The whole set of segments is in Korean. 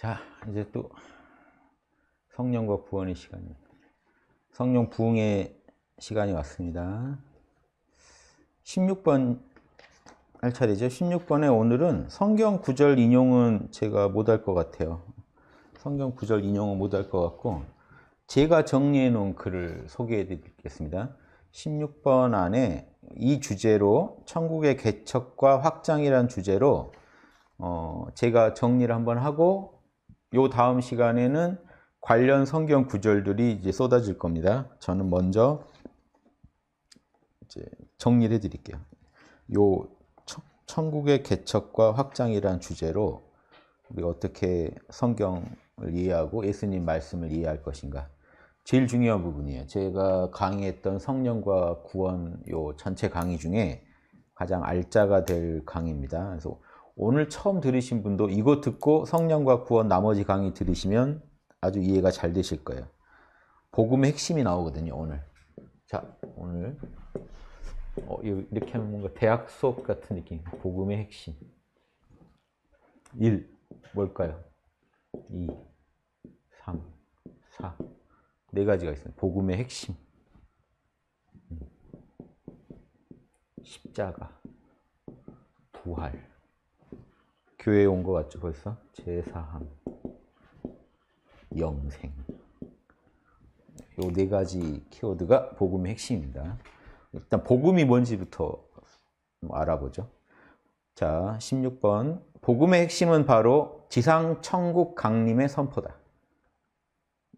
자, 이제 또 성령과 구원의 시간입니다. 성령 부흥의 시간이 왔습니다. 16번 할 차례죠. 16번에 오늘은 성경 구절 인용은 제가 못할 것 같아요. 성경 구절 인용은 못할 것 같고 제가 정리해 놓은 글을 소개해 드리겠습니다. 16번 안에 이 주제로 천국의 개척과 확장이라는 주제로 제가 정리를 한번 하고 요 다음 시간에는 관련 성경 구절들이 이제 쏟아질 겁니다. 저는 먼저 이제 정리를 해 드릴게요. 요 천국의 개척과 확장이라는 주제로 우리가 어떻게 성경을 이해하고 예수님 말씀을 이해할 것인가. 제일 중요한 부분이에요. 제가 강의했던 성령과 구원 요 전체 강의 중에 가장 알짜가 될 강의입니다. 그래서 오늘 처음 들으신 분도 이거 듣고 성령과 구원 나머지 강의 들으시면 아주 이해가 잘 되실 거예요. 복음의 핵심이 나오거든요, 오늘. 자, 오늘 이렇게 하면 뭔가 대학 수업 같은 느낌. 복음의 핵심. 1. 뭘까요? 2, 3, 4. 네 가지가 있어요. 복음의 핵심. 십자가. 부활. 교회에 온 것 같죠, 벌써? 제사함. 영생. 요 네 가지 키워드가 복음의 핵심입니다. 일단 복음이 뭔지부터 알아보죠. 자, 16번. 복음의 핵심은 바로 지상 천국 강림의 선포다.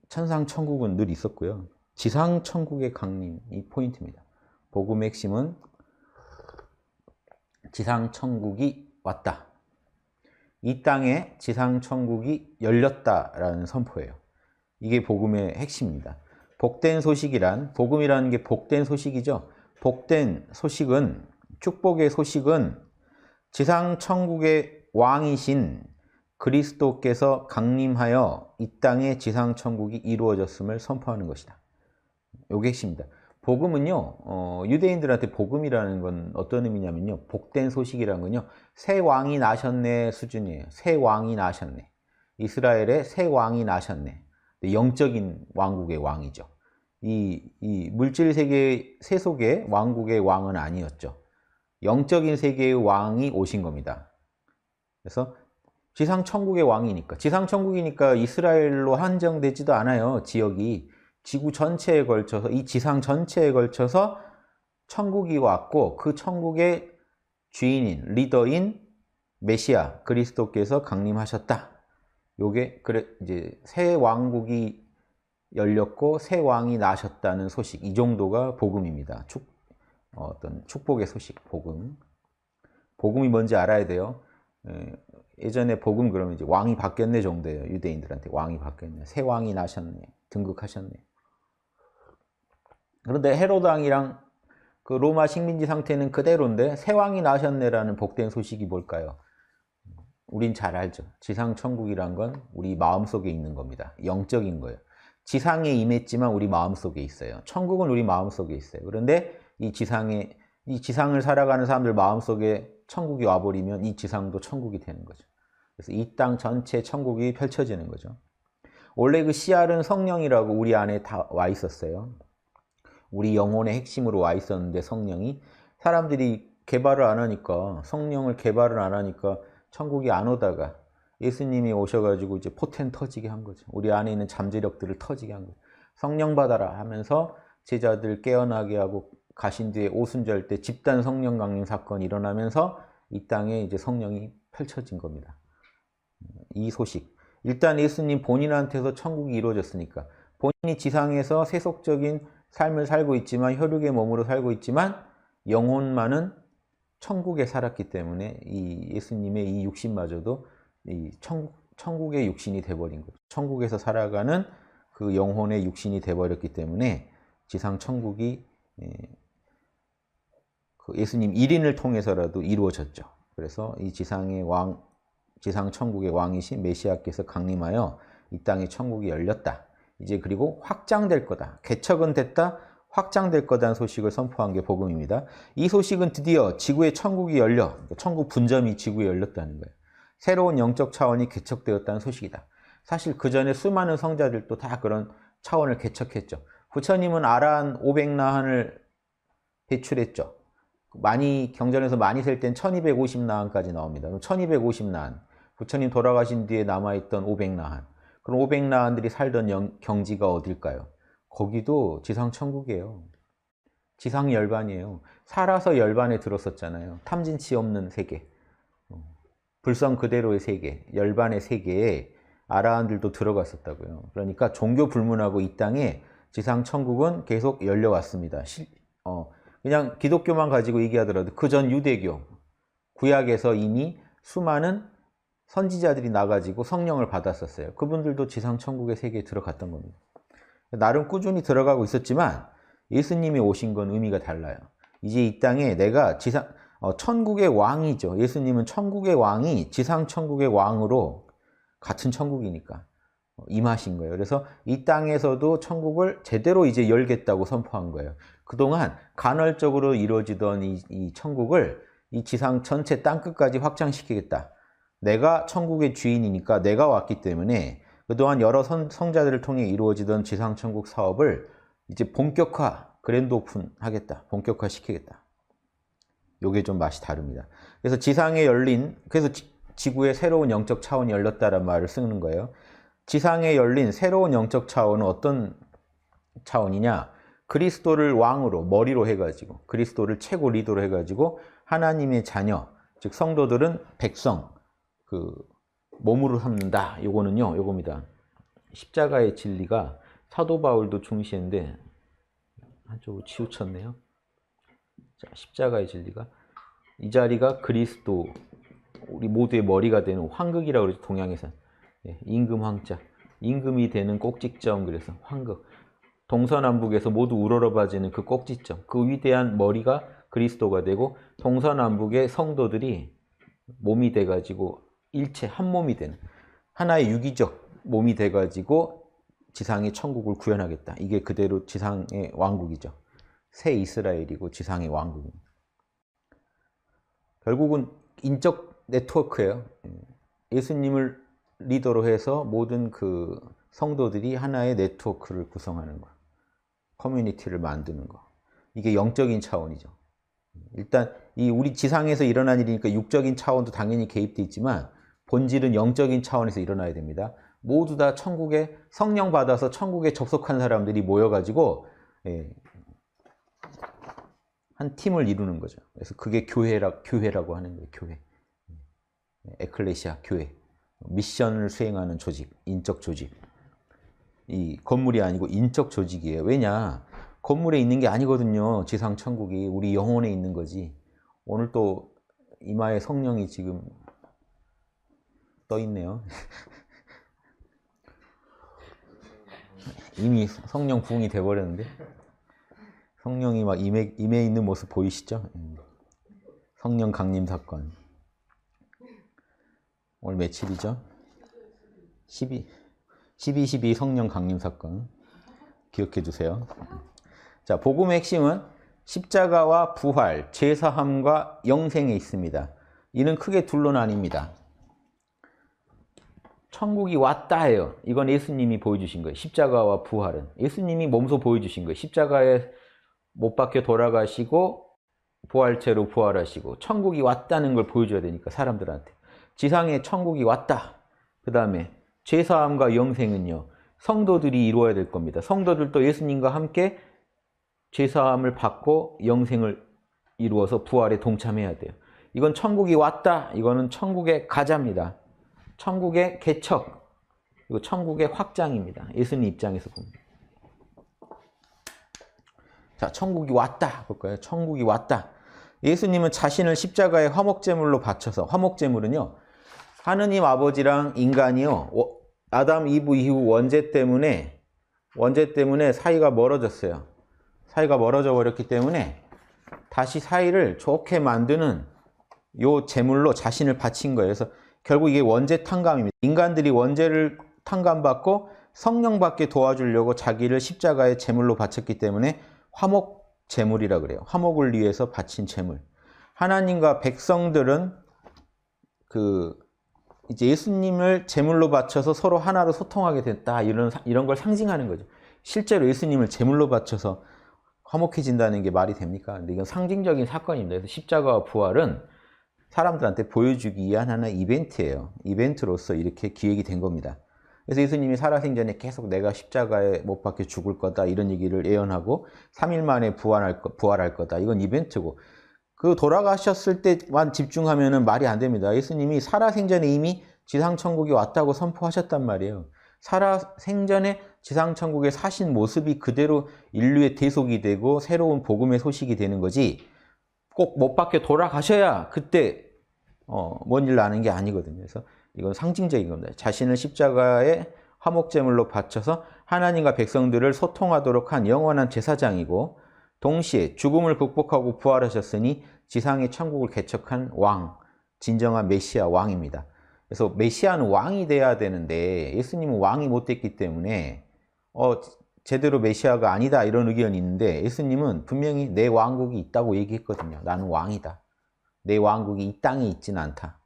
천상 천국은 늘 있었고요. 지상 천국의 강림이 포인트입니다. 복음의 핵심은 지상 천국이 왔다. 이 땅에 지상 천국이 열렸다라는 선포예요. 이게 복음의 핵심입니다. 복된 소식이란, 복음이라는 게 복된 소식이죠. 복된 소식은, 축복의 소식은 지상 천국의 왕이신 그리스도께서 강림하여 이 땅에 지상 천국이 이루어졌음을 선포하는 것이다. 이게 핵심입니다. 복음은요, 유대인들한테 복음이라는 건 어떤 의미냐면요, 복된 소식이라는 건요, 새 왕이 나셨네 수준이에요. 새 왕이 나셨네. 이스라엘에 새 왕이 나셨네. 영적인 왕국의 왕이죠. 이 물질 세계 세속의 왕국의 왕은 아니었죠. 영적인 세계의 왕이 오신 겁니다. 그래서 지상 천국의 왕이니까, 지상 천국이니까 이스라엘로 한정되지도 않아요. 지역이 지구 전체에 걸쳐서, 이 지상 전체에 걸쳐서 천국이 왔고 그 천국의 주인인, 리더인 메시아 그리스도께서 강림하셨다. 요게 그래 이제 새 왕국이 열렸고 새 왕이 나셨다는 소식. 이 정도가 복음입니다. 어떤 축복의 소식, 복음. 복음이 뭔지 알아야 돼요. 예전에 복음 그러면 이제 왕이 바뀌었네 정도예요. 유대인들한테 왕이 바뀌었네. 새 왕이 나셨네. 등극하셨네. 그런데 헤로드 왕이랑 그 로마 식민지 상태는 그대로인데 새 왕이 나셨네라는 복된 소식이 뭘까요? 우린 잘 알죠. 지상 천국이란 건 우리 마음속에 있는 겁니다. 영적인 거예요. 지상에 임했지만 우리 마음속에 있어요. 천국은 우리 마음속에 있어요. 그런데 이 지상을 살아가는 사람들 마음속에 천국이 와버리면 이 지상도 천국이 되는 거죠. 그래서 이 땅 전체 천국이 펼쳐지는 거죠. 원래 그 씨알은 성령이라고 우리 안에 다 와 있었어요. 우리 영혼의 핵심으로 와 있었는데 성령이 사람들이 개발을 안 하니까, 성령을 개발을 안 하니까 천국이 안 오다가 예수님이 오셔가지고 이제 포텐 터지게 한 거죠. 우리 안에 있는 잠재력들을 터지게 한 거죠. 성령 받아라 하면서 제자들 깨어나게 하고 가신 뒤에 오순절 때 집단 성령 강림 사건이 일어나면서 이 땅에 이제 성령이 펼쳐진 겁니다. 이 소식. 일단 예수님 본인한테서 천국이 이루어졌으니까 본인이 지상에서 세속적인 삶을 살고 있지만, 혈육의 몸으로 살고 있지만 영혼만은 천국에 살았기 때문에 이 예수님의 이 육신마저도 이 천국의 육신이 돼버린 거죠. 천국에서 살아가는 그 영혼의 육신이 돼버렸기 때문에 지상 천국이 그 예수님 1인을 통해서라도 이루어졌죠. 그래서 이 지상 천국의 왕이신 메시아께서 강림하여 이 땅에 천국이 열렸다. 이제 그리고 확장될 거다. 개척은 됐다. 확장될 거다는 소식을 선포한 게 복음입니다. 이 소식은 드디어 지구의 천국이 열려, 천국 분점이 지구에 열렸다는 거예요. 새로운 영적 차원이 개척되었다는 소식이다. 사실 그 전에 수많은 성자들도 다 그런 차원을 개척했죠. 부처님은 아라한 500나한을 배출했죠. 많이 경전에서 많이 셀 땐 1250나한까지 나옵니다. 1250나한. 부처님 돌아가신 뒤에 남아있던 500나한. 그럼 500나한들이 살던 경지가 어딜까요? 거기도 지상천국이에요. 지상열반이에요. 살아서 열반에 들었었잖아요. 탐진치 없는 세계. 불성 그대로의 세계, 열반의 세계에 아라한들도 들어갔었다고요. 그러니까 종교 불문하고 이 땅에 지상천국은 계속 열려왔습니다. 그냥 기독교만 가지고 얘기하더라도 그 전 유대교, 구약에서 이미 수많은 선지자들이 나가지고 성령을 받았었어요. 그분들도 지상천국의 세계에 들어갔던 겁니다. 나름 꾸준히 들어가고 있었지만 예수님이 오신 건 의미가 달라요. 이제 이 땅에 내가 천국의 왕이죠. 예수님은 천국의 왕이 지상천국의 왕으로 같은 천국이니까 임하신 거예요. 그래서 이 땅에서도 천국을 제대로 이제 열겠다고 선포한 거예요. 그동안 간헐적으로 이루어지던 이 천국을 이 지상 전체 땅끝까지 확장시키겠다. 내가 천국의 주인이니까 내가 왔기 때문에 그동안 여러 성자들을 통해 이루어지던 지상천국 사업을 이제 본격화, 그랜드 오픈하겠다. 본격화시키겠다. 요게 좀 맛이 다릅니다. 그래서 지상에 열린, 그래서 지구에 새로운 영적 차원이 열렸다는 말을 쓰는 거예요. 지상에 열린 새로운 영적 차원은 어떤 차원이냐? 그리스도를 왕으로, 머리로 해가지고, 그리스도를 최고 리더로 해가지고 하나님의 자녀, 즉 성도들은 백성, 몸으로 삼는다. 요거는요, 요겁니다. 십자가의 진리가 사도 바울도 중시했는데 한쪽으로 치우쳤네요. 자, 십자가의 진리가 이 자리가 그리스도, 우리 모두의 머리가 되는 황극이라고 그러죠. 동양에서 임금 황자, 임금이 되는 꼭지점. 그래서 황극, 동서남북에서 모두 우러러봐지는 그 꼭지점, 그 위대한 머리가 그리스도가 되고 동서남북의 성도들이 몸이 돼가지고 일체 한 몸이 되는 하나의 유기적 몸이 돼가지고 지상의 천국을 구현하겠다. 이게 그대로 지상의 왕국이죠. 새 이스라엘이고 지상의 왕국입니다. 결국은 인적 네트워크예요. 예수님을 리더로 해서 모든 그 성도들이 하나의 네트워크를 구성하는 거, 커뮤니티를 만드는 거. 이게 영적인 차원이죠. 일단 이 우리 지상에서 일어난 일이니까 육적인 차원도 당연히 개입돼 있지만 본질은 영적인 차원에서 일어나야 됩니다. 모두 다 천국에 성령 받아서 천국에 접속한 사람들이 모여가지고 한 팀을 이루는 거죠. 그래서 그게 교회라고 하는 거예요. 교회, 에클레시아, 교회, 미션을 수행하는 조직, 인적 조직. 이 건물이 아니고 인적 조직이에요. 왜냐? 건물에 있는 게 아니거든요. 지상 천국이 우리 영혼에 있는 거지. 오늘 또 이마에 성령이 지금 떠 있네요. 이미 성령 부흥이 돼버렸는데 성령이 막 임해 있는 모습 보이시죠? 성령 강림 사건. 오늘 며칠이죠? 12 성령 강림 사건 기억해 주세요. 자, 복음의 핵심은 십자가와 부활, 죄사함과 영생에 있습니다. 이는 크게 둘로 나뉩니다. 천국이 왔다예요. 이건 예수님이 보여주신 거예요. 십자가와 부활은 예수님이 몸소 보여주신 거예요. 십자가에 못 박혀 돌아가시고 부활체로 부활하시고 천국이 왔다는 걸 보여줘야 되니까 사람들한테. 지상에 천국이 왔다. 그 다음에 죄사함과 영생은요, 성도들이 이루어야 될 겁니다. 성도들도 예수님과 함께 죄사함을 받고 영생을 이루어서 부활에 동참해야 돼요. 이건 천국이 왔다. 이거는 천국의 가자입니다. 천국의 개척, 그리고 천국의 확장입니다. 예수님 입장에서 봅니다. 자, 천국이 왔다 볼까요? 천국이 왔다. 예수님은 자신을 십자가의 화목제물로 바쳐서, 화목제물은요, 하느님 아버지랑 인간이요, 아담 이브 이후 원죄 때문에 사이가 멀어졌어요. 사이가 멀어져 버렸기 때문에 다시 사이를 좋게 만드는 요 제물로 자신을 바친 거예요. 그래서 결국 이게 원죄 탕감입니다. 인간들이 원죄를 탕감받고 성령 받게 도와주려고 자기를 십자가의 제물로 바쳤기 때문에 화목 제물이라 그래요. 화목을 위해서 바친 제물. 하나님과 백성들은 이제 예수님을 제물로 바쳐서 서로 하나로 소통하게 됐다. 이런 걸 상징하는 거죠. 실제로 예수님을 제물로 바쳐서 화목해진다는 게 말이 됩니까? 근데 이건 상징적인 사건입니다. 그래서 십자가와 부활은 사람들한테 보여주기 위한 하나의 이벤트예요. 이벤트로서 이렇게 기획이 된 겁니다. 그래서 예수님이 살아생전에 계속 내가 십자가에 못 박혀 죽을 거다 이런 얘기를 예언하고 3일 만에 부활할 거다. 이건 이벤트고 그 돌아가셨을 때만 집중하면 말이 안 됩니다. 예수님이 살아생전에 이미 지상천국이 왔다고 선포하셨단 말이에요. 살아생전에 지상천국에 사신 모습이 그대로 인류의 대속이 되고 새로운 복음의 소식이 되는 거지 꼭 못 박혀 돌아가셔야 그때 뭔 일 나는 게 아니거든요. 그래서 이건 상징적인 겁니다. 자신을 십자가에 화목제물로 바쳐서 하나님과 백성들을 소통하도록 한 영원한 제사장이고 동시에 죽음을 극복하고 부활하셨으니 지상의 천국을 개척한 왕, 진정한 메시아 왕입니다. 그래서 메시아는 왕이 돼야 되는데 예수님은 왕이 못 됐기 때문에 제대로 메시아가 아니다 이런 의견이 있는데 예수님은 분명히 내 왕국이 있다고 얘기했거든요. 나는 왕이다. 내 왕국이 이 땅에 있지는 않다.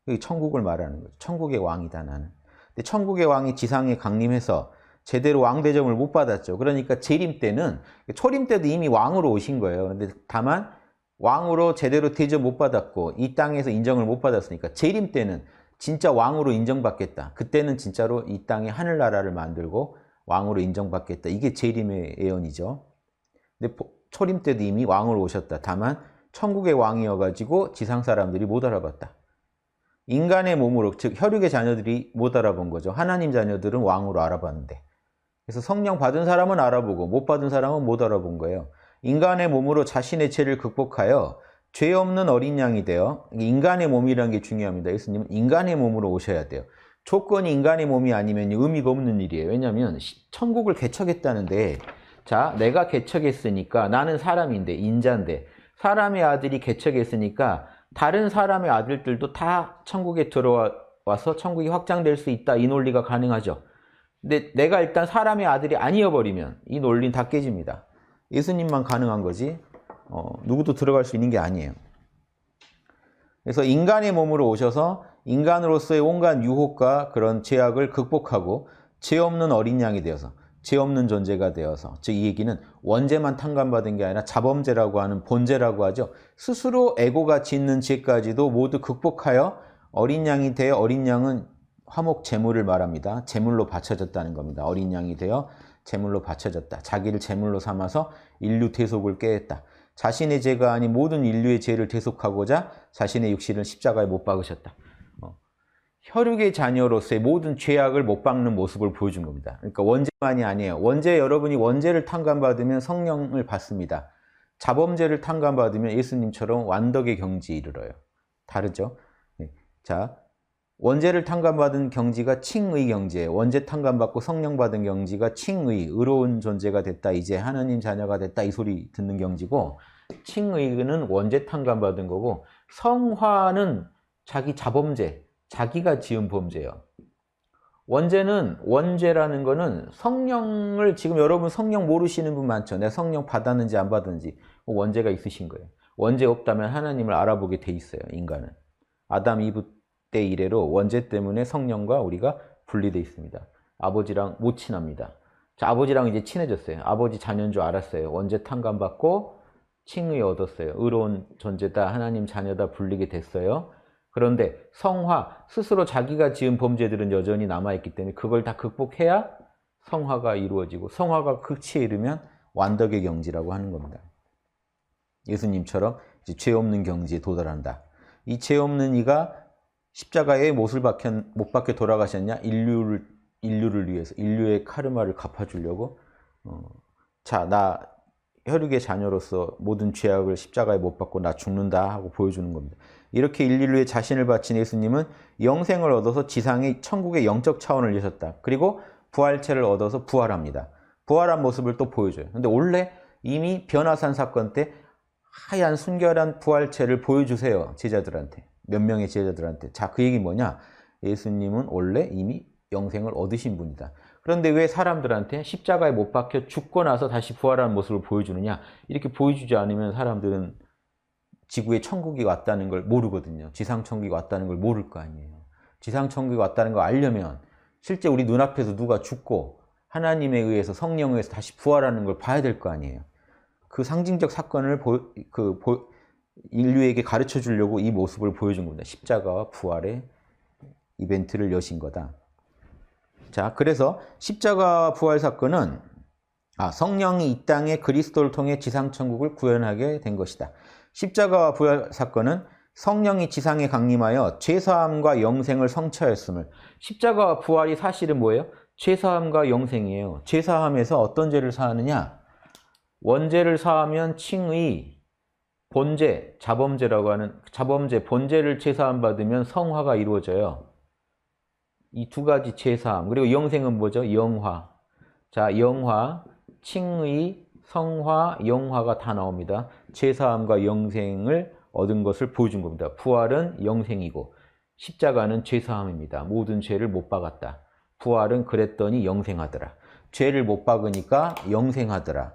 그게 천국을 말하는 거죠. 천국의 왕이다 나는. 근데 천국의 왕이 지상에 강림해서 제대로 왕 대접을 못 받았죠. 그러니까 재림 때는 초림 때도 이미 왕으로 오신 거예요. 근데 다만 왕으로 제대로 대접 못 받았고 이 땅에서 인정을 못 받았으니까 재림 때는 진짜 왕으로 인정받겠다. 그때는 진짜로 이 땅에 하늘나라를 만들고 왕으로 인정받겠다. 이게 재림의 예언이죠. 근데 초림 때도 이미 왕으로 오셨다. 다만 천국의 왕이어가지고 지상 사람들이 못 알아봤다. 인간의 몸으로, 즉 혈육의 자녀들이 못 알아본 거죠. 하나님 자녀들은 왕으로 알아봤는데. 그래서 성령 받은 사람은 알아보고 못 받은 사람은 못 알아본 거예요. 인간의 몸으로 자신의 죄를 극복하여 죄 없는 어린 양이 되어, 인간의 몸이라는 게 중요합니다. 예수님은 인간의 몸으로 오셔야 돼요. 조건이 인간의 몸이 아니면 의미가 없는 일이에요. 왜냐하면 천국을 개척했다는데, 자, 내가 개척했으니까 나는 사람인데, 인자인데, 사람의 아들이 개척했으니까 다른 사람의 아들들도 다 천국에 들어와서 천국이 확장될 수 있다. 이 논리가 가능하죠. 근데 내가 일단 사람의 아들이 아니어버리면 이 논리는 다 깨집니다. 예수님만 가능한 거지 누구도 들어갈 수 있는 게 아니에요. 그래서 인간의 몸으로 오셔서 인간으로서의 온갖 유혹과 그런 죄악을 극복하고 죄 없는 어린 양이 되어서 죄 없는 존재가 되어서, 즉 이 얘기는 원죄만 탕감받은 게 아니라 자범죄라고 하는 본죄라고 하죠. 스스로 에고가 짓는 죄까지도 모두 극복하여 어린 양이 되어, 어린 양은 화목 제물을 말합니다. 제물로 바쳐졌다는 겁니다. 어린 양이 되어 제물로 바쳐졌다. 자기를 제물로 삼아서 인류 대속을 꾀했다. 자신의 죄가 아닌 모든 인류의 죄를 대속하고자 자신의 육신을 십자가에 못 박으셨다. 혈육의 자녀로서의 모든 죄악을 못 박는 모습을 보여준 겁니다. 그러니까 원죄만이 아니에요. 여러분이 원죄를 탕감받으면 성령을 받습니다. 자범죄를 탕감받으면 예수님처럼 완덕의 경지에 이르러요. 다르죠? 자, 원죄를 탕감받은 경지가 칭의 경지예요. 원죄 탕감받고 성령 받은 경지가 칭의, 의로운 존재가 됐다. 이제 하나님 자녀가 됐다. 이 소리 듣는 경지고, 칭의는 원죄 탕감받은 거고, 성화는 자기 자범죄, 자기가 지은 범죄예요. 원죄라는 거는 성령을, 지금 여러분 성령 모르시는 분 많죠. 내가 성령 받았는지 안 받았는지. 원죄가 있으신 거예요. 원죄 없다면 하나님을 알아보게 돼 있어요. 인간은. 아담 이브 때 이래로 원죄 때문에 성령과 우리가 분리돼 있습니다. 아버지랑 못 친합니다. 자, 아버지랑 이제 친해졌어요. 아버지 자녀인 줄 알았어요. 원죄 탕감받고 칭의 얻었어요. 의로운 존재다, 하나님 자녀다 분리게 됐어요. 그런데 성화, 스스로 자기가 지은 범죄들은 여전히 남아있기 때문에 그걸 다 극복해야 성화가 이루어지고, 성화가 극치에 이르면 완덕의 경지라고 하는 겁니다. 예수님처럼 이제 죄 없는 경지에 도달한다. 이 죄 없는 이가 십자가에 못 박혀 돌아가셨냐? 인류를 위해서, 인류의 카르마를 갚아주려고. 자, 나 혈육의 자녀로서 모든 죄악을 십자가에 못 박고 나 죽는다 하고 보여주는 겁니다. 이렇게 인류에 자신을 바친 예수님은 영생을 얻어서 지상의 천국의 영적 차원을 여셨다. 그리고 부활체를 얻어서 부활합니다. 부활한 모습을 또 보여줘요. 근데 원래 이미 변화산 사건 때 하얀 순결한 부활체를 보여주세요. 제자들한테. 몇 명의 제자들한테. 자, 그 얘기 뭐냐? 예수님은 원래 이미 영생을 얻으신 분이다. 그런데 왜 사람들한테 십자가에 못 박혀 죽고 나서 다시 부활하는 모습을 보여주느냐? 이렇게 보여주지 않으면 사람들은 지구에 천국이 왔다는 걸 모르거든요. 지상 천국이 왔다는 걸 모를 거 아니에요. 지상천국에 왔다는 걸 알려면 실제 우리 눈앞에서 누가 죽고 하나님에 의해서 성령에 의해서 다시 부활하는 걸 봐야 될 거 아니에요. 그 상징적 사건을 인류에게 가르쳐 주려고 이 모습을 보여준 겁니다. 십자가와 부활의 이벤트를 여신 거다. 자, 그래서 십자가 부활 사건은 성령이 이 땅에 그리스도를 통해 지상천국을 구현하게 된 것이다. 십자가 부활 사건은 성령이 지상에 강림하여 죄사함과 영생을 성취하였음을. 십자가 부활이 사실은 뭐예요? 죄사함과 영생이에요. 죄사함에서 어떤 죄를 사하느냐? 원죄를 사하면 칭의, 본죄, 자범죄라고 하는 자범죄, 본죄를 죄사함 받으면 성화가 이루어져요. 이 두 가지 죄사함. 그리고 영생은 뭐죠? 영화. 자, 영화, 칭의, 성화, 영화가 다 나옵니다. 죄사함과 영생을 얻은 것을 보여준 겁니다. 부활은 영생이고 십자가는 죄사함입니다. 모든 죄를 못 박았다. 부활은 그랬더니 영생하더라. 죄를 못 박으니까 영생하더라.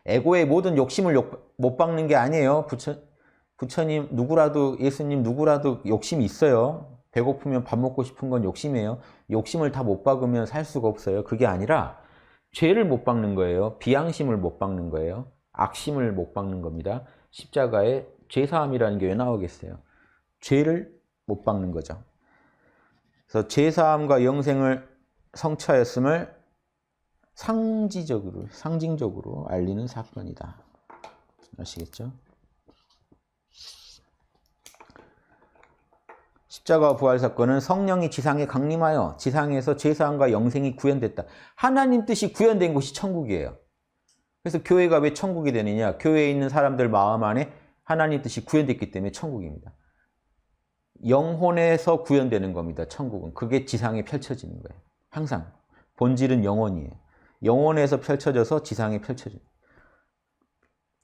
에고의 모든 욕심을 못 박는 게 아니에요. 부처님 누구라도, 예수님 누구라도 욕심이 있어요. 배고프면 밥 먹고 싶은 건 욕심이에요. 욕심을 다 못 박으면 살 수가 없어요. 그게 아니라 죄를 못 박는 거예요. 비양심을 못 박는 거예요. 악심을 못 박는 겁니다. 십자가에 죄사함이라는 게 왜 나오겠어요? 죄를 못 박는 거죠. 그래서 죄사함과 영생을 성취하였음을 상징적으로 알리는 사건이다. 아시겠죠? 십자가 부활 사건은 성령이 지상에 강림하여 지상에서 죄사함과 영생이 구현됐다. 하나님 뜻이 구현된 곳이 천국이에요. 그래서 교회가 왜 천국이 되느냐? 교회에 있는 사람들 마음 안에 하나님 뜻이 구현됐기 때문에 천국입니다. 영혼에서 구현되는 겁니다. 천국은. 그게 지상에 펼쳐지는 거예요. 항상. 본질은 영혼이에요. 영혼에서 펼쳐져서 지상에 펼쳐져요.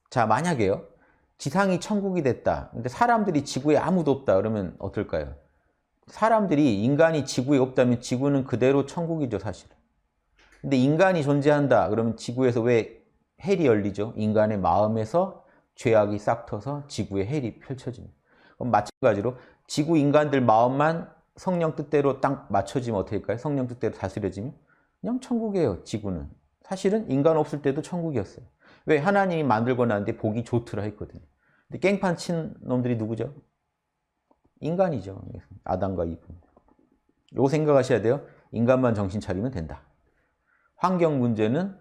자, 만약에요. 지상이 천국이 됐다. 근데 사람들이 지구에 아무도 없다. 그러면 어떨까요? 사람들이, 인간이 지구에 없다면 지구는 그대로 천국이죠, 사실은. 근데 인간이 존재한다. 그러면 지구에서 왜 헬이 열리죠? 인간의 마음에서 죄악이 싹 터서 지구에 헬이 펼쳐집니다. 그럼 마찬가지로 지구 인간들 마음만 성령 뜻대로 딱 맞춰지면 어떻게 될까요? 성령 뜻대로 다스려지면 그냥 천국이에요, 지구는. 사실은 인간 없을 때도 천국이었어요. 왜? 하나님이 만들고 났는데 보기 좋더라 했거든요. 근데 깽판 친 놈들이 누구죠? 인간이죠. 아담과 이브. 요거 생각하셔야 돼요. 인간만 정신 차리면 된다. 환경 문제는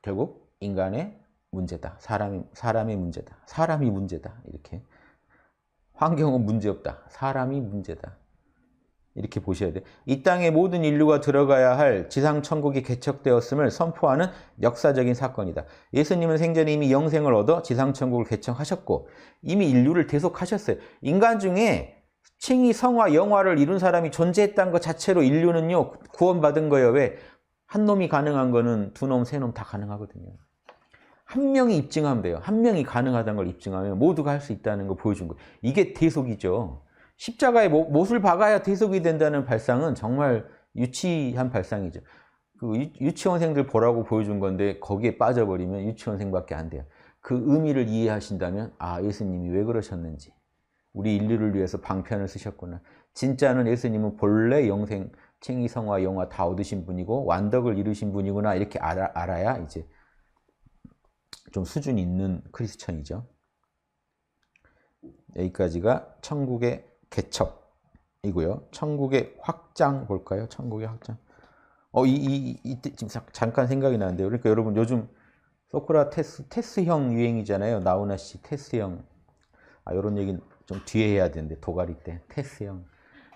결국 인간의 문제다. 사람의 문제다. 사람이 문제다. 이렇게. 환경은 문제없다. 사람이 문제다. 이렇게 보셔야 돼요. 이 땅에 모든 인류가 들어가야 할 지상천국이 개척되었음을 선포하는 역사적인 사건이다. 예수님은 생전에 이미 영생을 얻어 지상천국을 개척하셨고 이미 인류를 대속하셨어요. 인간 중에 칭의, 성화, 영화를 이룬 사람이 존재했다는 것 자체로 인류는요 구원받은 거예요. 왜? 한 놈이 가능한 거는 두 놈, 세 놈 다 가능하거든요. 한 명이 입증하면 돼요. 한 명이 가능하다는 걸 입증하면 모두가 할 수 있다는 걸 보여준 거예요. 이게 대속이죠. 십자가에 못을 박아야 대속이 된다는 발상은 정말 유치한 발상이죠. 그 유치원생들 보라고 보여준 건데 거기에 빠져버리면 유치원생밖에 안 돼요. 그 의미를 이해하신다면 예수님이 왜 그러셨는지, 우리 인류를 위해서 방편을 쓰셨구나. 진짜는 예수님은 본래 영생, 칭의, 성화, 영화 다 얻으신 분이고 완덕을 이루신 분이구나 이렇게 알아야 이제 좀 수준이 있는 크리스천이죠. 여기까지가 천국의 개척이고요. 천국의 확장 볼까요? 천국의 확장. 이때 지금 잠깐 생각이 나는데요. 그러니까 여러분 요즘 테스형 유행이잖아요. 나훈아 씨 테스형. 이런 얘기는 좀 뒤에 해야 되는데 도가리 때 테스형.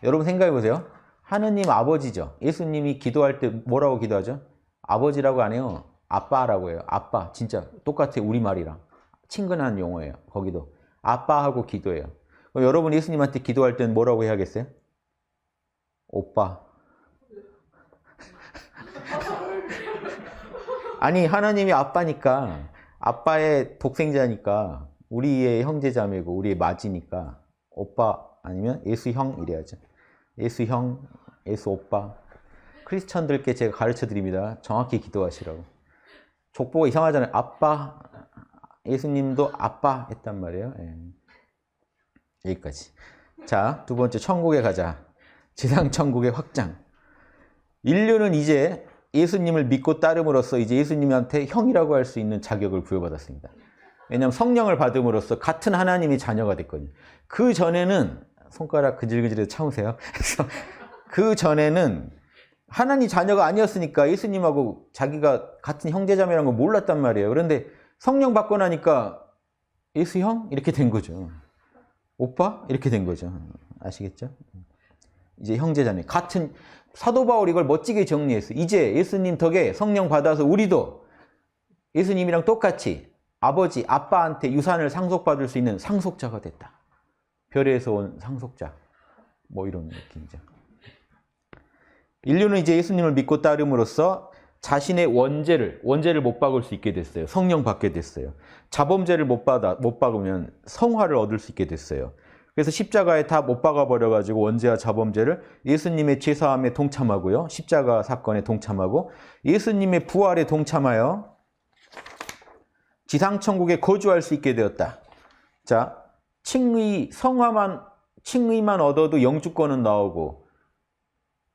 여러분 생각해 보세요. 하느님 아버지죠. 예수님이 기도할 때 뭐라고 기도하죠? 아버지라고 안 해요. 아빠라고 해요. 아빠. 진짜 똑같아요. 우리말이랑. 친근한 용어예요. 거기도. 아빠하고 기도해요. 여러분 예수님한테 기도할 때는 뭐라고 해야겠어요? 오빠. 아니 하나님이 아빠니까, 아빠의 독생자니까, 우리의 형제자매고 우리의 맞이니까 오빠 아니면 예수형 이래야죠. 예수형, 예수오빠. 크리스천들께 제가 가르쳐 드립니다. 정확히 기도하시라고. 족보가 이상하잖아요. 아빠. 예수님도 아빠 했단 말이에요. 여기까지. 자, 두 번째 천국에 가자. 지상 천국의 확장. 인류는 이제 예수님을 믿고 따름으로써 이제 예수님한테 형이라고 할 수 있는 자격을 부여받았습니다. 왜냐하면 성령을 받음으로써 같은 하나님의 자녀가 됐거든요. 그 전에는 손가락 그질그질해서 참으세요. 그래서 그 전에는 하나님 자녀가 아니었으니까 예수님하고 자기가 같은 형제자매라는 걸 몰랐단 말이에요. 그런데 성령 받고 나니까 예수 형? 이렇게 된 거죠. 오빠? 이렇게 된 거죠. 아시겠죠? 이제 형제자매. 같은, 사도 바울이 이걸 멋지게 정리했어요. 이제 예수님 덕에 성령 받아서 우리도 예수님이랑 똑같이 아버지, 아빠한테 유산을 상속받을 수 있는 상속자가 됐다. 별에서 온 상속자. 뭐 이런 느낌이죠. 인류는 이제 예수님을 믿고 따름으로써 자신의 원죄를 못 박을 수 있게 됐어요. 성령 받게 됐어요. 자범죄를 못 박으면 성화를 얻을 수 있게 됐어요. 그래서 십자가에 다 못 박아버려가지고 원죄와 자범죄를 예수님의 죄사함에 동참하고요. 십자가 사건에 동참하고 예수님의 부활에 동참하여 지상천국에 거주할 수 있게 되었다. 자, 성화만, 칭의만 얻어도 영주권은 나오고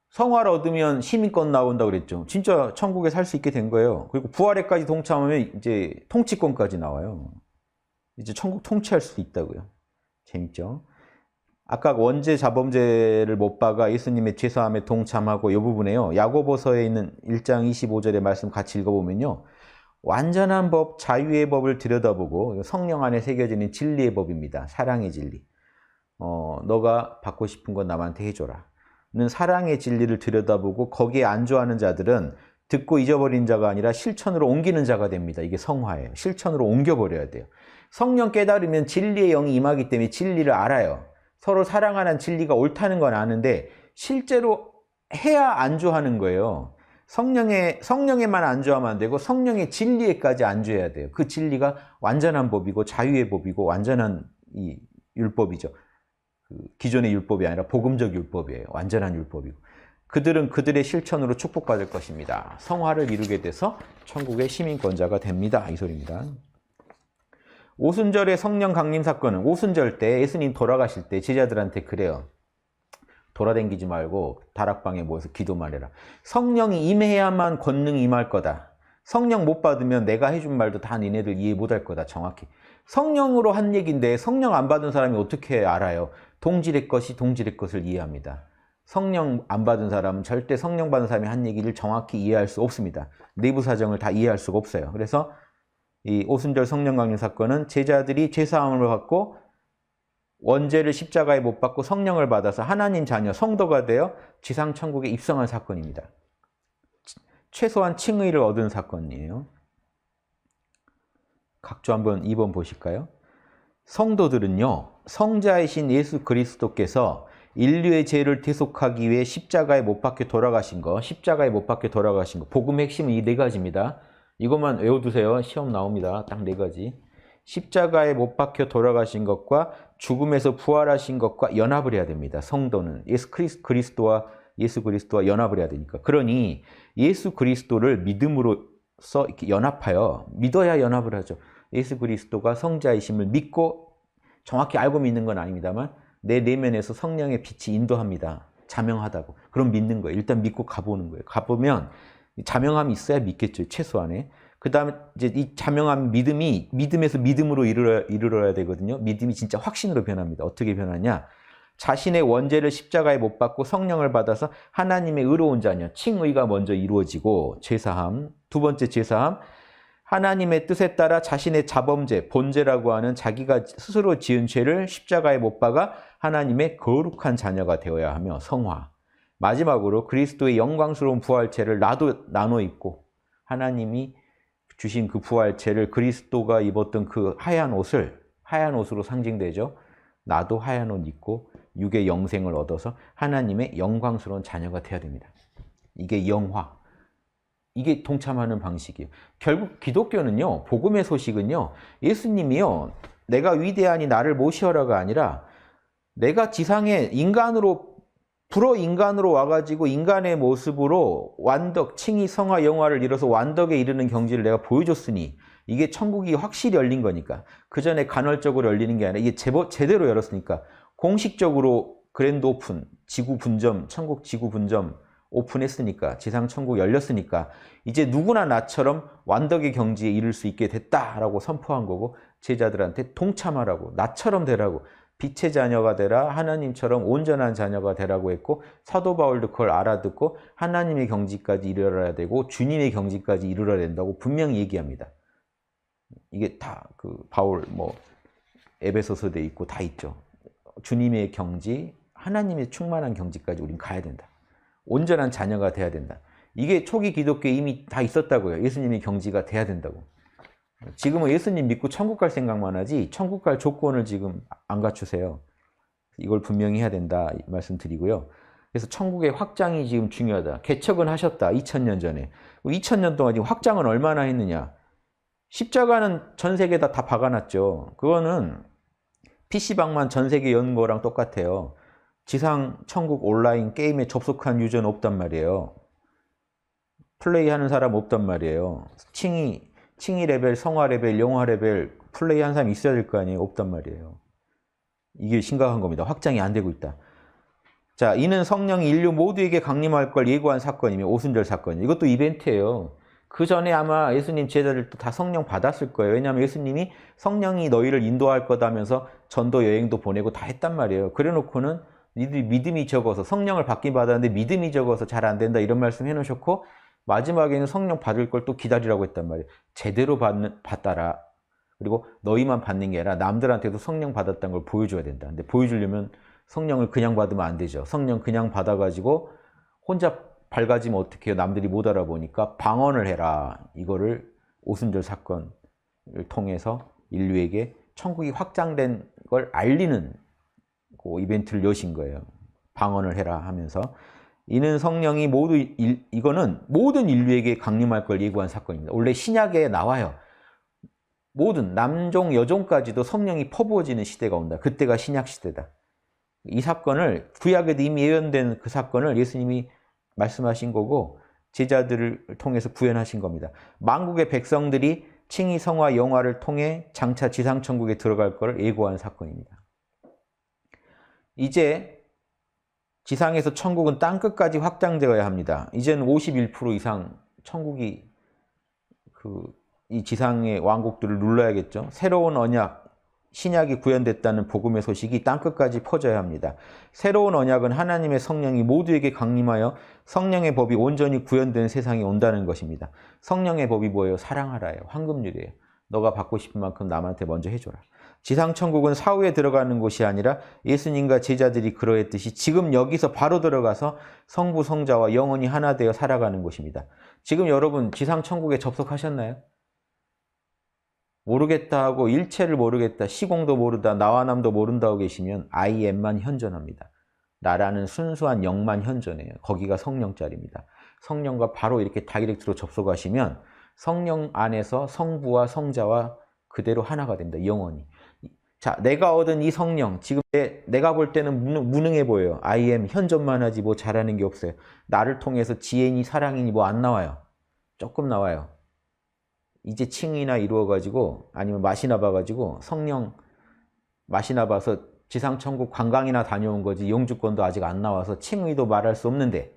성화를 얻으면 시민권 나온다고 그랬죠. 진짜 천국에 살 수 있게 된 거예요. 그리고 부활에까지 동참하면 이제 통치권까지 나와요. 이제 천국 통치할 수 있다고요. 재밌죠? 아까 원죄 자범죄를 못 박아 예수님의 죄사함에 동참하고 이 부분에요. 야고보서에 있는 1장 25절의 말씀 같이 읽어보면요. 완전한 법, 자유의 법을 들여다보고 성령 안에 새겨지는 진리의 법입니다. 사랑의 진리. 너가 받고 싶은 건 남한테 해줘라. 는 사랑의 진리를 들여다보고 거기에 안주하는 자들은 듣고 잊어버린 자가 아니라 실천으로 옮기는 자가 됩니다. 이게 성화예요. 실천으로 옮겨버려야 돼요. 성령 깨달으면 진리의 영이 임하기 때문에 진리를 알아요. 서로 사랑하는 진리가 옳다는 건 아는데 실제로 해야 안주하는 거예요. 성령에만 안주하면 안 되고 성령의 진리에까지 안주해야 돼요. 그 진리가 완전한 법이고 자유의 법이고 완전한 이 율법이죠. 기존의 율법이 아니라 복음적 율법이에요. 완전한 율법이고. 그들은 그들의 실천으로 축복받을 것입니다. 성화를 이루게 돼서 천국의 시민권자가 됩니다. 이 소리입니다. 오순절의 성령 강림 사건은 오순절 때 예수님 돌아가실 때 제자들한테 그래요. 돌아다니지 말고 다락방에 모여서 기도만 해라. 성령이 임해야만 권능이 임할 거다. 성령 못 받으면 내가 해준 말도 다 니네들 이해 못할 거다. 정확히. 성령으로 한 얘기인데 성령 안 받은 사람이 어떻게 알아요? 동질의 것이 동질의 것을 이해합니다. 성령 안 받은 사람은 절대 성령 받은 사람이 한 얘기를 정확히 이해할 수 없습니다. 내부 사정을 다 이해할 수가 없어요. 그래서 이 오순절 성령 강림 사건은 제자들이 죄사함을 받고 원죄를 십자가에 못 박고 성령을 받아서 하나님 자녀, 성도가 되어 지상 천국에 입성한 사건입니다. 최소한 칭의를 얻은 사건이에요. 각조 한번 2번 보실까요? 성도들은요, 성자이신 예수 그리스도께서 인류의 죄를 대속하기 위해 십자가에 못 박혀 돌아가신 거, 복음의 핵심은 이 네 가지입니다. 이것만 외워두세요. 시험 나옵니다. 딱 네 가지. 십자가에 못 박혀 돌아가신 것과 죽음에서 부활하신 것과 연합을 해야 됩니다. 성도는 예수 그리스도와 연합을 해야 되니까. 그러니 예수 그리스도를 믿음으로써 이렇게 연합하여, 믿어야 연합을 하죠. 예수 그리스도가 성자이심을 믿고, 정확히 알고 믿는 건 아닙니다만 내 내면에서 성령의 빛이 인도합니다. 자명하다고. 그럼 믿는 거예요. 일단 믿고 가보는 거예요. 가보면 자명함이 있어야 믿겠죠. 최소한에. 그 다음에 이제 이 자명한 믿음이 믿음에서 믿음으로 이르러야 되거든요. 믿음이 진짜 확신으로 변합니다. 어떻게 변하냐? 자신의 원죄를 십자가에 못 박고 성령을 받아서 하나님의 의로운 자녀, 칭의가 먼저 이루어지고 죄사함, 두 번째 죄사함, 하나님의 뜻에 따라 자신의 자범죄, 본죄라고 하는 자기가 스스로 지은 죄를 십자가에 못 박아 하나님의 거룩한 자녀가 되어야 하며 성화. 마지막으로 그리스도의 영광스러운 부활체를 나도 나눠 입고 하나님이 주신 그 부활체를 그리스도가 입었던 그 하얀 옷으로 상징되죠. 나도 하얀 옷 입고 육의 영생을 얻어서 하나님의 영광스러운 자녀가 되어야 됩니다. 이게 영화. 이게 동참하는 방식이에요. 결국 기독교는요, 복음의 소식은요, 예수님이요, 내가 위대하니 나를 모시어라가 아니라 내가 지상에 불어인간으로 와가지고 인간의 모습으로 완덕, 칭의, 성화, 영화를 이뤄서 완덕에 이르는 경지를 내가 보여줬으니 이게 천국이 확실히 열린 거니까 그 전에 간헐적으로 열리는 게 아니라 이게 제대로 열었으니까 공식적으로 그랜드 오픈, 지구 분점, 천국 지구 분점 오픈했으니까, 지상 천국 열렸으니까 이제 누구나 나처럼 완덕의 경지에 이를 수 있게 됐다라고 선포한 거고, 제자들한테 동참하라고, 나처럼 되라고, 빛의 자녀가 되라, 하나님처럼 온전한 자녀가 되라고 했고, 사도 바울도 그걸 알아듣고 하나님의 경지까지 이르러야 되고 주님의 경지까지 이르러야 된다고 분명히 얘기합니다. 이게 다 그 바울 뭐 에베소서에 있고 다 있죠. 주님의 경지, 하나님의 충만한 경지까지 우린 가야 된다. 온전한 자녀가 돼야 된다. 이게 초기 기독교에 이미 다 있었다고요. 예수님의 경지가 돼야 된다고. 지금은 예수님 믿고 천국 갈 생각만 하지 천국 갈 조건을 지금 안 갖추세요. 이걸 분명히 해야 된다 이 말씀드리고요. 그래서 천국의 확장이 지금 중요하다. 개척은 하셨다. 2000년 전에. 2000년 동안 지금 확장은 얼마나 했느냐. 십자가는 전 세계에다 다 박아놨죠. 그거는 PC방만 전 세계 연 거랑 똑같아요. 지상 천국 온라인 게임에 접속한 유저는 없단 말이에요. 플레이하는 사람 없단 말이에요. 칭의 레벨, 성화 레벨, 영화 레벨 플레이한 사람이 있어야 될 거 아니에요. 없단 말이에요. 이게 심각한 겁니다. 확장이 안 되고 있다. 자, 이는 성령이 인류 모두에게 강림할 걸 예고한 사건이며 오순절 사건이에요. 이것도 이벤트예요. 그 전에 아마 예수님 제자들도 다 성령 받았을 거예요. 왜냐하면 예수님이 성령이 너희를 인도할 거다면서 전도 여행도 보내고 다 했단 말이에요. 그래 놓고는 니들이 믿음이 적어서 성령을 받긴 받았는데 믿음이 적어서 잘 안 된다 이런 말씀 해놓으셨고, 마지막에는 성령 받을 걸 또 기다리라고 했단 말이에요. 제대로 받다라. 그리고 너희만 받는 게 아니라 남들한테도 성령 받았다는 걸 보여줘야 된다. 근데 보여주려면 성령을 그냥 받으면 안 되죠. 성령 그냥 받아가지고 혼자 밝아지면 어떻게 해요? 남들이 못 알아보니까 방언을 해라. 이거를 오순절 사건을 통해서 인류에게 천국이 확장된 걸 알리는 그 이벤트를 여신 거예요. 방언을 해라 하면서. 이는 성령이 이거는 모든 인류에게 강림할 걸 예고한 사건입니다. 원래 신약에 나와요. 모든 남종 여종까지도 성령이 퍼부어지는 시대가 온다. 그때가 신약 시대다. 이 사건을 구약에도 이미 예언된 그 사건을 예수님이 말씀하신 거고 제자들을 통해서 구현하신 겁니다. 만국의 백성들이 칭의 성화 영화를 통해 장차 지상천국에 들어갈 것을 예고한 사건입니다. 이제 지상에서 천국은 땅끝까지 확장되어야 합니다. 이제는 51% 이상 천국이 이 지상의 왕국들을 눌러야겠죠. 새로운 언약, 신약이 구현됐다는 복음의 소식이 땅끝까지 퍼져야 합니다. 새로운 언약은 하나님의 성령이 모두에게 강림하여 성령의 법이 온전히 구현된 세상이 온다는 것입니다. 성령의 법이 뭐예요? 사랑하라예요. 황금률이에요. 너가 받고 싶은 만큼 남한테 먼저 해줘라. 지상천국은 사후에 들어가는 곳이 아니라 예수님과 제자들이 그러했듯이 지금 여기서 바로 들어가서 성부, 성자와 영혼이 하나 되어 살아가는 곳입니다. 지금 여러분 지상천국에 접속하셨나요? 모르겠다 하고 일체를 모르겠다, 시공도 모르다, 나와 남도 모른다 하고 계시면 I am만 현존합니다. 나라는 순수한 영만 현존해요. 거기가 성령 자리입니다. 성령과 바로 이렇게 다이렉트로 접속하시면 성령 안에서 성부와 성자와 그대로 하나가 됩니다. 영원히. 자, 내가 얻은 이 성령, 지금 내가 볼 때는 무능해 보여요. I am 현존만 하지 뭐 잘하는 게 없어요. 나를 통해서 지혜니 사랑이니 뭐 안 나와요. 조금 나와요. 이제 칭이나 이루어가지고 아니면 맛이나 봐가지고 성령 맛이나 봐서 지상천국 관광이나 다녀온 거지 영주권도 아직 안 나와서 칭의도 말할 수 없는데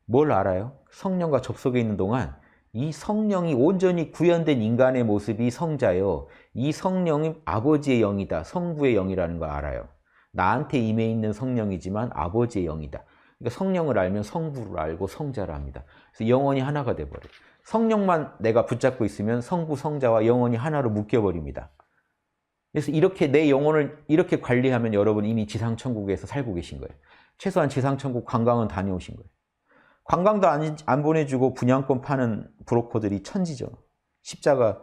뭘 알아요? 성령과 접속해 있는 동안 이 성령이 온전히 구현된 인간의 모습이 성자요. 이 성령이 아버지의 영이다. 성부의 영이라는 걸 알아요. 나한테 임해 있는 성령이지만 아버지의 영이다. 그러니까 성령을 알면 성부를 알고 성자를 압니다. 그래서 영원히 하나가 돼버려요. 성령만 내가 붙잡고 있으면 성부, 성자와 영혼이 하나로 묶여버립니다. 그래서 이렇게 내 영혼을 이렇게 관리하면 여러분 이미 지상천국에서 살고 계신 거예요. 최소한 지상천국 관광은 다녀오신 거예요. 관광도 안 보내주고 분양권 파는 브로커들이 천지죠. 십자가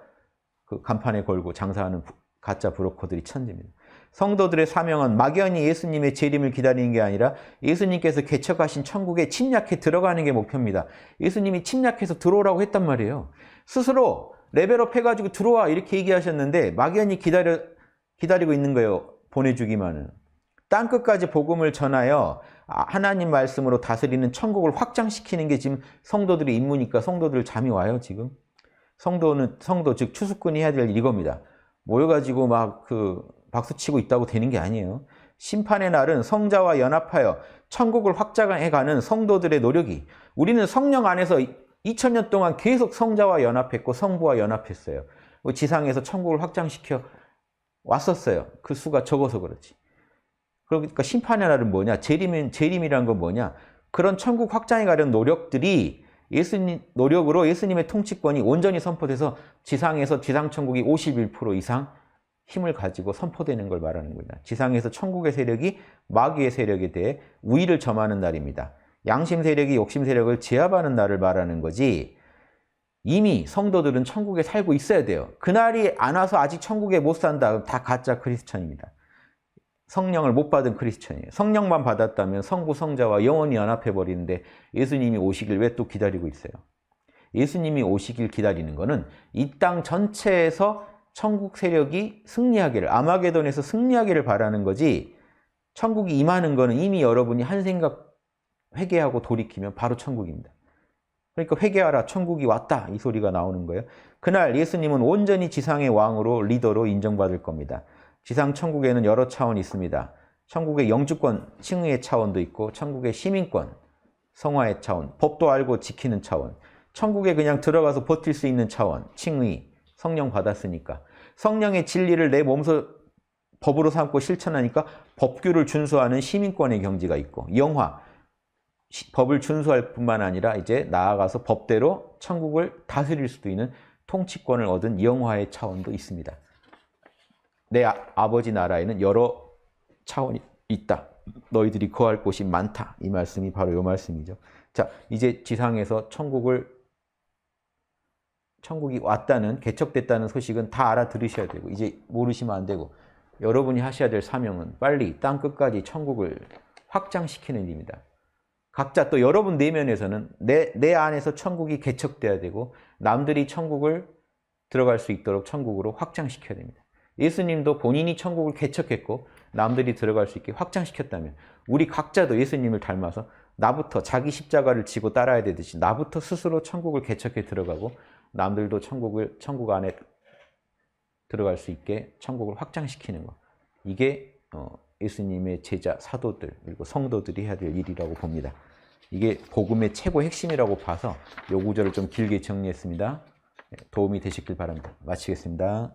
그 간판에 걸고 장사하는 가짜 브로커들이 천지입니다. 성도들의 사명은 막연히 예수님의 재림을 기다리는 게 아니라 예수님께서 개척하신 천국에 침략해 들어가는 게 목표입니다. 예수님이 침략해서 들어오라고 했단 말이에요. 스스로 레벨업 해가지고 들어와 이렇게 얘기하셨는데 막연히 기다리고 있는 거예요. 보내주기만은. 땅끝까지 복음을 전하여 하나님 말씀으로 다스리는 천국을 확장시키는 게 지금 성도들의 임무니까 성도들 잠이 와요 지금. 성도 즉 추수꾼이 해야 될 일 이겁니다. 모여가지고 막 박수치고 있다고 되는 게 아니에요. 심판의 날은 성자와 연합하여 천국을 확장해가는 성도들의 노력이, 우리는 성령 안에서 2000년 동안 계속 성자와 연합했고 성부와 연합했어요. 지상에서 천국을 확장시켜 왔었어요. 그 수가 적어서 그렇지. 그러니까 심판의 날은 뭐냐? 재림이란 건 뭐냐? 그런 천국 확장해 가려는 노력들이 예수님 노력으로 예수님의 통치권이 온전히 선포돼서 지상에서 지상천국이 51% 이상 힘을 가지고 선포되는 걸 말하는 겁니다. 지상에서 천국의 세력이 마귀의 세력에 대해 우위를 점하는 날입니다. 양심 세력이 욕심 세력을 제압하는 날을 말하는 거지, 이미 성도들은 천국에 살고 있어야 돼요. 그날이 안 와서 아직 천국에 못 산다. 다 가짜 크리스천입니다. 성령을 못 받은 크리스천이에요. 성령만 받았다면 성부 성자와 영원히 연합해버리는데 예수님이 오시길 왜 또 기다리고 있어요? 예수님이 오시길 기다리는 것은 이 땅 전체에서 천국 세력이 승리하기를, 아마게돈에서 승리하기를 바라는 거지, 천국이 임하는 것은 이미 여러분이 한 생각 회개하고 돌이키면 바로 천국입니다. 그러니까 회개하라, 천국이 왔다, 이 소리가 나오는 거예요. 그날 예수님은 온전히 지상의 왕으로, 리더로 인정받을 겁니다. 지상 천국에는 여러 차원이 있습니다. 천국의 영주권, 칭의의 차원도 있고, 천국의 시민권, 성화의 차원, 법도 알고 지키는 차원, 천국에 그냥 들어가서 버틸 수 있는 차원, 칭의, 성령 받았으니까. 성령의 진리를 내 몸소 법으로 삼고 실천하니까 법규를 준수하는 시민권의 경지가 있고, 영화, 법을 준수할 뿐만 아니라 이제 나아가서 법대로 천국을 다스릴 수도 있는 통치권을 얻은 영화의 차원도 있습니다. 내 아버지 나라에는 여러 차원이 있다. 너희들이 거할 곳이 많다. 이 말씀이 바로 이 말씀이죠. 자, 이제 지상에서 천국이 왔다는, 개척됐다는 소식은 다 알아들으셔야 되고, 이제 모르시면 안 되고, 여러분이 하셔야 될 사명은 빨리 땅 끝까지 천국을 확장시키는 일입니다. 각자 또 여러분 내면에서는 내 안에서 천국이 개척돼야 되고, 남들이 천국을 들어갈 수 있도록 천국으로 확장시켜야 됩니다. 예수님도 본인이 천국을 개척했고 남들이 들어갈 수 있게 확장시켰다면, 우리 각자도 예수님을 닮아서 나부터 자기 십자가를 지고 따라야 되듯이 나부터 스스로 천국을 개척해 들어가고, 남들도 천국 안에 들어갈 수 있게 천국을 확장시키는 것, 이게 예수님의 제자, 사도들, 그리고 성도들이 해야 될 일이라고 봅니다. 이게 복음의 최고 핵심이라고 봐서 이 구절을 좀 길게 정리했습니다. 도움이 되셨길 바랍니다. 마치겠습니다.